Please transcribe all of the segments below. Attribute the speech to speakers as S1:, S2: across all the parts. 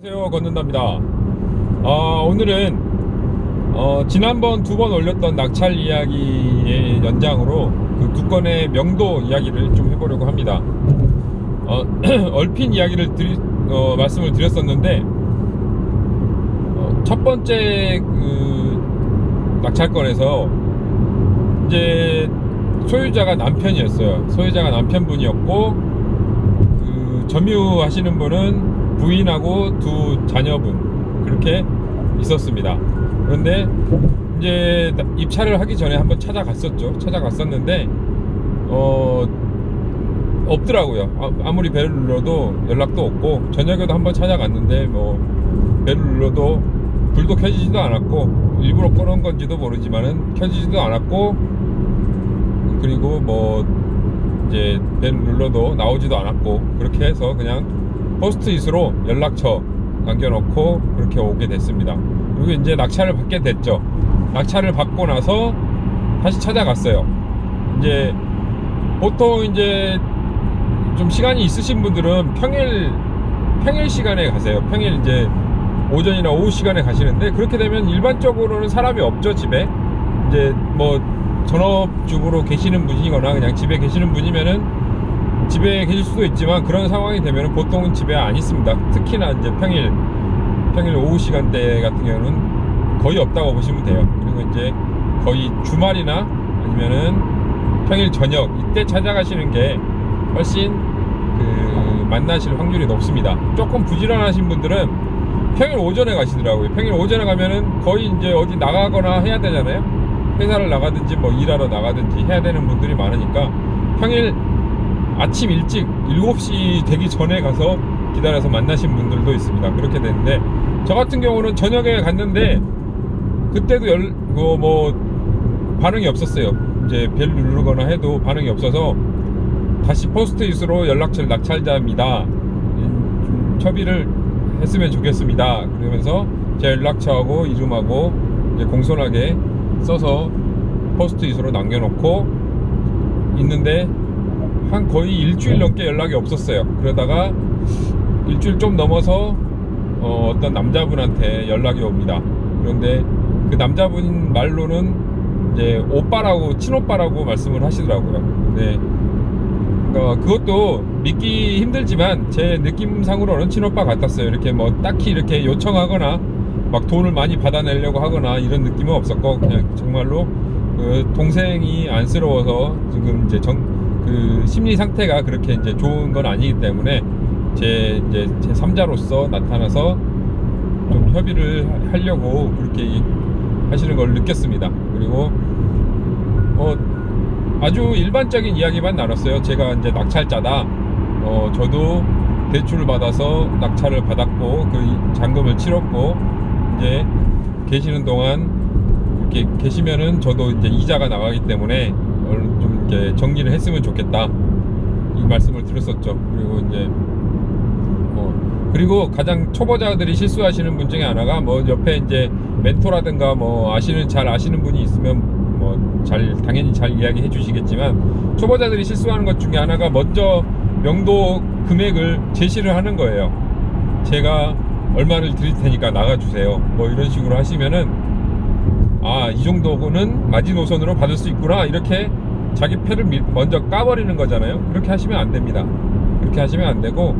S1: 안녕하세요, 건넌다입니다. 오늘은 지난번 2번 올렸던 낙찰 이야기의 연장으로 그 2건의 명도 이야기를 좀 해보려고 합니다. 얼핏 이야기를 말씀을 드렸었는데, 첫 번째 그 낙찰건에서 이제 소유자가 남편이었어요. 소유자가 남편분이었고, 그 점유하시는 분은 부인하고 두 자녀분 그렇게 있었습니다. 그런데 이제 입찰을 하기 전에 한번 찾아갔었는데 없더라고요. 아무리 배를 눌러도 연락도 없고, 저녁에도 한번 찾아갔는데 뭐 배를 눌러도 불도 켜지지도 않았고, 일부러 꺼놓은 건지도 모르지만은 켜지지도 않았고, 그리고 뭐 이제 배를 눌러도 나오지도 않았고, 그렇게 해서 그냥 포스트잇으로 연락처 남겨놓고 그렇게 오게 됐습니다. 그리고 이제 낙찰을 받게 됐죠. 낙찰을 받고 나서 다시 찾아갔어요. 이제 보통 이제 좀 시간이 있으신 분들은 평일 시간에 가세요. 평일 이제 오전이나 오후 시간에 가시는데, 그렇게 되면 일반적으로는 사람이 없죠. 집에 이제 뭐 전업주부로 계시는 분이거나 그냥 집에 계시는 분이면은 집에 계실 수도 있지만, 그런 상황이 되면 보통은 집에 안 있습니다. 특히나 이제 평일 오후 시간대 같은 경우는 거의 없다고 보시면 돼요. 그리고 이제 거의 주말이나 아니면은 평일 저녁 이때 찾아가시는 게 훨씬 그 만나실 확률이 높습니다. 조금 부지런하신 분들은 평일 오전에 가시더라고요. 평일 오전에 가면은 거의 이제 어디 나가거나 해야 되잖아요. 회사를 나가든지 뭐 일하러 나가든지 해야 되는 분들이 많으니까, 평일 아침 일찍 7시 되기 전에 가서 기다려서 만나신 분들도 있습니다. 그렇게 되는데, 저 같은 경우는 저녁에 갔는데 그때도 반응이 없었어요. 이제 벨 누르거나 해도 반응이 없어서 다시 포스트잇으로 연락처를 낙찰자입니다, 좀 협의를 했으면 좋겠습니다 그러면서 제 연락처하고 이름하고 이제 공손하게 써서 포스트잇으로 남겨놓고 있는데, 한 거의 일주일 넘게 연락이 없었어요. 그러다가 일주일 좀 넘어서 어떤 남자분한테 연락이 옵니다. 그런데 그 남자분 말로는 이제 친오빠라고 말씀을 하시더라고요. 근데 그것도 믿기 힘들지만 제 느낌상으로는 친오빠 같았어요. 이렇게 뭐 딱히 이렇게 요청하거나 막 돈을 많이 받아내려고 하거나 이런 느낌은 없었고, 그냥 정말로 그 동생이 안쓰러워서 지금 이제 그 심리 상태가 그렇게 이제 좋은 건 아니기 때문에 제 3자로서 나타나서 좀 협의를 하려고 그렇게 하시는 걸 느꼈습니다. 그리고 아주 일반적인 이야기만 나눴어요. 제가 이제 낙찰자다. 저도 대출을 받아서 낙찰을 받았고 그 잔금을 치렀고, 이제 계시는 동안 이렇게 계시면은 저도 이제 이자가 나가기 때문에 좀 이렇게 정리를 했으면 좋겠다, 이 말씀을 드렸었죠. 그리고 이제 그리고 가장 초보자들이 실수하시는 분 중에 하나가 옆에 이제 멘토라든가 잘 아시는 분이 있으면 당연히 잘 이야기해 주시겠지만, 초보자들이 실수하는 것 중에 하나가 먼저 명도 금액을 제시를 하는 거예요. 제가 얼마를 드릴 테니까 나가주세요, 이런 식으로 하시면은 이 정도는 마지노선으로 받을 수 있구나, 이렇게 자기 패를 먼저 까버리는 거잖아요. 그렇게 하시면 안 됩니다. 그렇게 하시면 안 되고,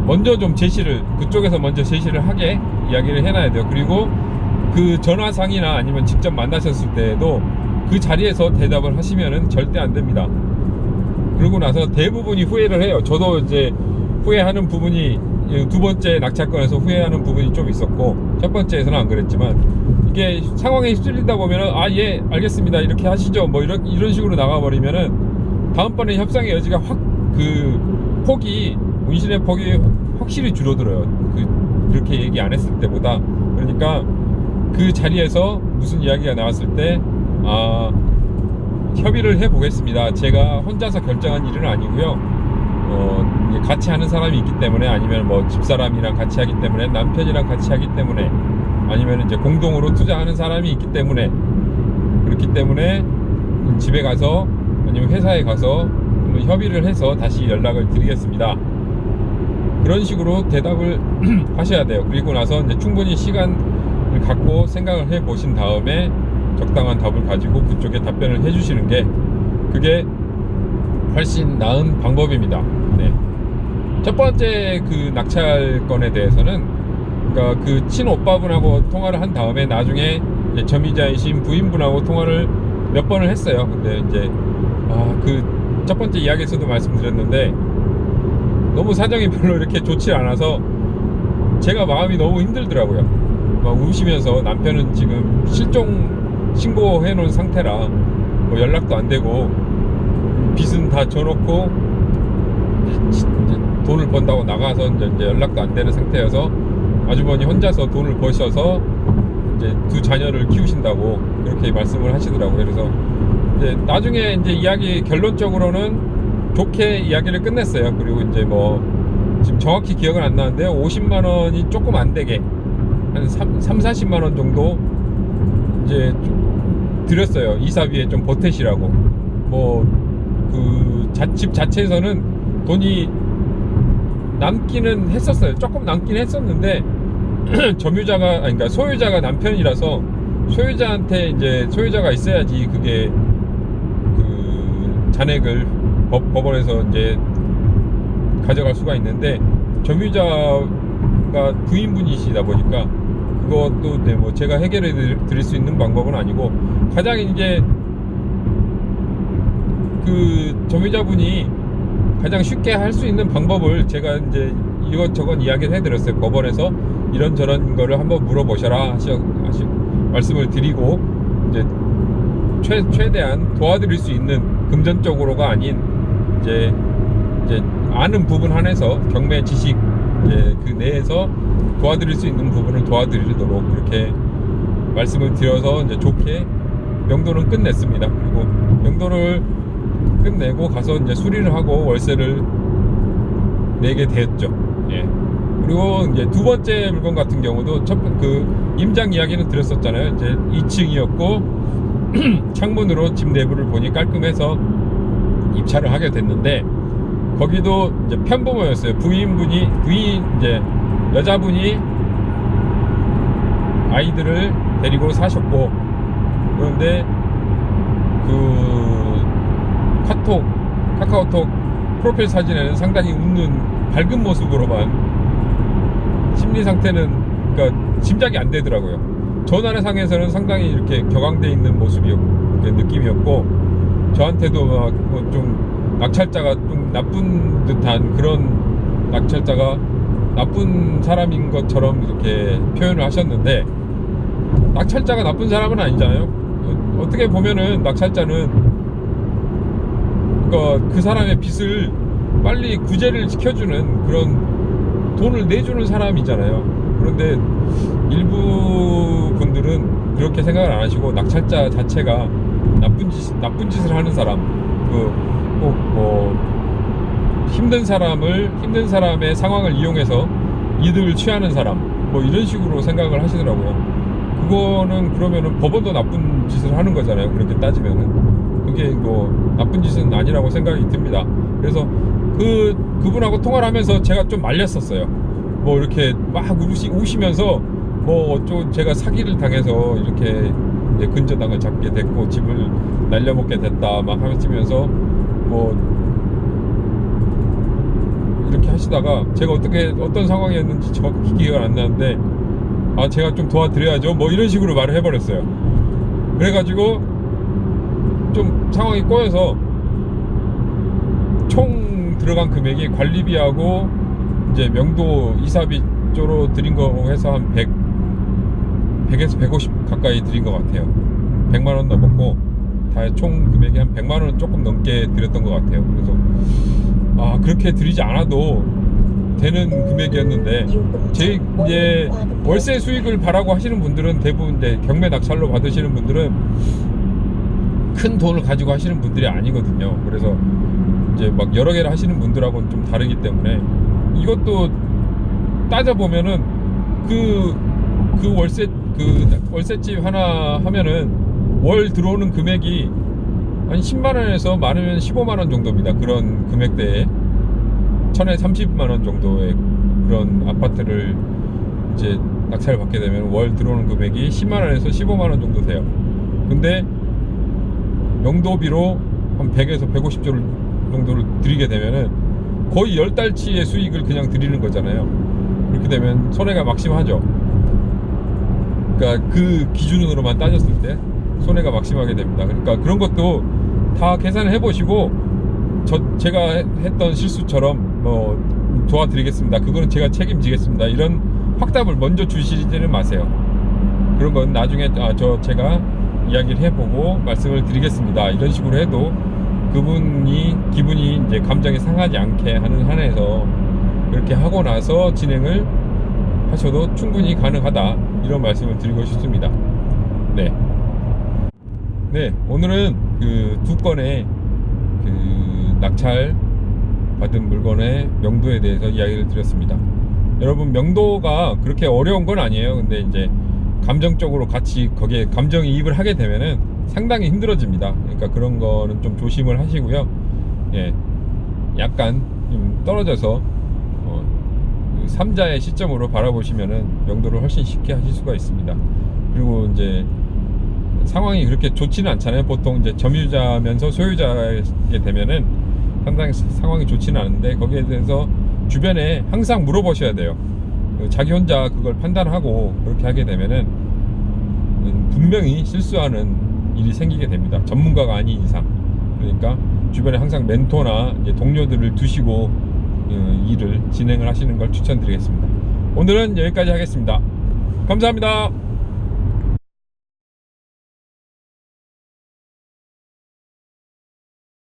S1: 먼저 좀 그쪽에서 먼저 제시를 하게 이야기를 해놔야 돼요. 그리고 그 전화상이나 아니면 직접 만나셨을 때에도 그 자리에서 대답을 하시면은 절대 안 됩니다. 그러고 나서 대부분이 후회를 해요. 저도 이제 후회하는 부분이, 두 번째 낙찰건에서 후회하는 부분이 좀 있었고, 첫 번째에서는 안 그랬지만, 이게 상황에 휩쓸리다 보면은 예 알겠습니다 이렇게 하시죠 이런 식으로 나가버리면은 다음번에 협상의 여지가 운신의 폭이 확실히 줄어들어요. 그렇게 얘기 안 했을 때보다. 그러니까 그 자리에서 무슨 이야기가 나왔을 때 협의를 해보겠습니다, 제가 혼자서 결정한 일은 아니고요, 같이 하는 사람이 있기 때문에, 아니면 집사람이랑 같이 하기 때문에, 남편이랑 같이 하기 때문에, 아니면 이제 공동으로 투자하는 사람이 있기 때문에, 그렇기 때문에 집에 가서 아니면 회사에 가서 협의를 해서 다시 연락을 드리겠습니다. 그런 식으로 대답을 하셔야 돼요. 그리고 나서 이제 충분히 시간을 갖고 생각을 해 보신 다음에 적당한 답을 가지고 그쪽에 답변을 해 주시는 게 그게 훨씬 나은 방법입니다. 네. 첫 번째 그 낙찰건에 대해서는 그러니까 그 친오빠분하고 통화를 한 다음에 나중에 이제 점유자이신 부인분하고 통화를 몇 번을 했어요. 근데 이제 그 첫 번째 이야기에서도 말씀드렸는데 너무 사정이 별로 이렇게 좋지 않아서 제가 마음이 너무 힘들더라고요. 막 우시면서 남편은 지금 실종 신고해 놓은 상태라 뭐 연락도 안 되고 빚은 다 져놓고 이제 돈을 번다고 나가서 이제 연락도 안 되는 상태여서 아주버니 혼자서 돈을 버셔서 이제 두 자녀를 키우신다고 그렇게 말씀을 하시더라고요. 그래서 이제 나중에 이제 이야기 결론적으로는 좋게 이야기를 끝냈어요. 그리고 이제 뭐 지금 정확히 기억은 안 나는데요. 50만 원이 조금 안 되게 한 40만 원 정도 이제 드렸어요. 이사비에 좀 보태시라고. 뭐 그 집 자체에서는 돈이 남기는 했었어요. 조금 남긴 했었는데 점유자가 그러니까 소유자가 남편이라서 소유자한테 이제 소유자가 있어야지 그게 그 잔액을 법원에서 이제 가져갈 수가 있는데 점유자가 부인분이시다 보니까 그것도 네, 뭐 제가 해결해 드릴 수 있는 방법은 아니고 가장 이제 그 점유자분이 가장 쉽게 할 수 있는 방법을 제가 이제 이것저것 이야기를 해드렸어요. 법원에서 이런저런 거를 한번 물어보셔라 말씀을 드리고 이제 최대한 도와드릴 수 있는 금전적으로가 아닌 이제 아는 부분 한해서 경매 지식 이제 그 내에서 도와드릴 수 있는 부분을 도와드리도록 그렇게 말씀을 드려서 이제 좋게 명도는 끝냈습니다. 그리고 명도를 끝내고 가서 이제 수리를 하고 월세를 내게 됐죠. 예. 그리고 이제 두 번째 물건 같은 경우도 그 임장 이야기는 드렸었잖아요. 이제 2층이었고 창문으로 집 내부를 보니 깔끔해서 입찰을 하게 됐는데 거기도 이제 편부모였어요. 이제 여자분이 아이들을 데리고 사셨고 그런데 그 카카오톡 프로필 사진에는 상당히 웃는 밝은 모습으로만 심리 상태는 그러니까 짐작이 안 되더라고요. 전화상에서는 상당히 이렇게 격앙돼 있는 느낌이었고 저한테도 막 좀 낙찰자가 좀 나쁜 듯한 그런 낙찰자가 나쁜 사람인 것처럼 이렇게 표현을 하셨는데 낙찰자가 나쁜 사람은 아니잖아요. 어떻게 보면은 낙찰자는 그러니까 그 사람의 빚을 빨리 구제를 시켜주는 그런 돈을 내주는 사람이잖아요. 그런데 일부 분들은 그렇게 생각을 안 하시고 낙찰자 자체가 나쁜 짓을 하는 사람, 꼭 뭐 힘든 사람의 상황을 이용해서 이득을 취하는 사람, 뭐 이런 식으로 생각을 하시더라고요. 그거는 그러면은 법원도 나쁜 짓을 하는 거잖아요. 그렇게 따지면은 그게 뭐 나쁜 짓은 아니라고 생각이 듭니다. 그래서 그분하고 통화를 하면서 제가 좀 말렸었어요. 뭐 이렇게 막 우시면서 뭐 어쩌고 제가 사기를 당해서 이렇게 이제 근저당을 잡게 됐고 집을 날려먹게 됐다 막 하시면서 뭐 이렇게 하시다가 제가 어떤 상황이었는지 정확히 기억이 안 나는데 제가 좀 도와드려야죠 뭐 이런 식으로 말을 해버렸어요. 그래가지고 좀 상황이 꼬여서 총 들어간 금액이 관리비하고 이제 명도 이사비 쪽으로 드린 거 해서 한 100에서 150 가까이 드린 것 같아요. 100만원 넘었고 다 총 금액이 한 100만원 조금 넘게 드렸던 것 같아요. 그래서 그렇게 드리지 않아도 되는 금액이었는데 이제 월세 수익을 바라고 하시는 분들은 대부분 이제 경매 낙찰로 받으시는 분들은 큰 돈을 가지고 하시는 분들이 아니거든요. 그래서 이제 막 여러 개를 하시는 분들하고는 좀 다르기 때문에 이것도 따져보면은 그 월세집 하나 하면은 월 들어오는 금액이 한 10만원에서 많으면 15만원 정도입니다. 그런 금액대에 1000에 30만원 정도의 그런 아파트를 이제 낙찰을 받게 되면 월 들어오는 금액이 10만원에서 15만원 정도 돼요. 근데 용도비로 한 100에서 150조 정도를 드리게 되면은 거의 10달치의 수익을 그냥 드리는 거잖아요. 그렇게 되면 손해가 막심하죠. 그러니까 그 기준으로만 따졌을 때 손해가 막심하게 됩니다. 그러니까 그런 것도 다 계산을 해보시고 제가 했던 실수처럼 뭐 도와드리겠습니다, 그거는 제가 책임지겠습니다, 이런 확답을 먼저 주시지는 마세요. 그런 건 나중에 제가 이야기를 해보고 말씀을 드리겠습니다, 이런 식으로 해도 그분이 기분이 이제 감정이 상하지 않게 하는 한에서 그렇게 하고 나서 진행을 하셔도 충분히 가능하다, 이런 말씀을 드리고 싶습니다. 네, 오늘은 그 두 건의 그 낙찰 받은 물건의 명도에 대해서 이야기를 드렸습니다. 여러분, 명도가 그렇게 어려운 건 아니에요. 근데 이제 감정적으로 같이 거기에 감정이입을 하게 되면은 상당히 힘들어집니다. 그러니까 그런 거는 좀 조심을 하시고요. 예, 약간 좀 떨어져서 3자의 시점으로 바라보시면은 명도를 훨씬 쉽게 하실 수가 있습니다. 그리고 이제 상황이 그렇게 좋지는 않잖아요. 보통 이제 점유자면서 소유자게 되면은 상당히 상황이 좋지는 않은데, 거기에 대해서 주변에 항상 물어보셔야 돼요. 자기 혼자 그걸 판단하고 그렇게 하게 되면은 분명히 실수하는 일이 생기게 됩니다, 전문가가 아닌 이상. 그러니까 주변에 항상 멘토나 이제 동료들을 두시고 일을 진행을 하시는 걸 추천드리겠습니다. 오늘은 여기까지 하겠습니다. 감사합니다.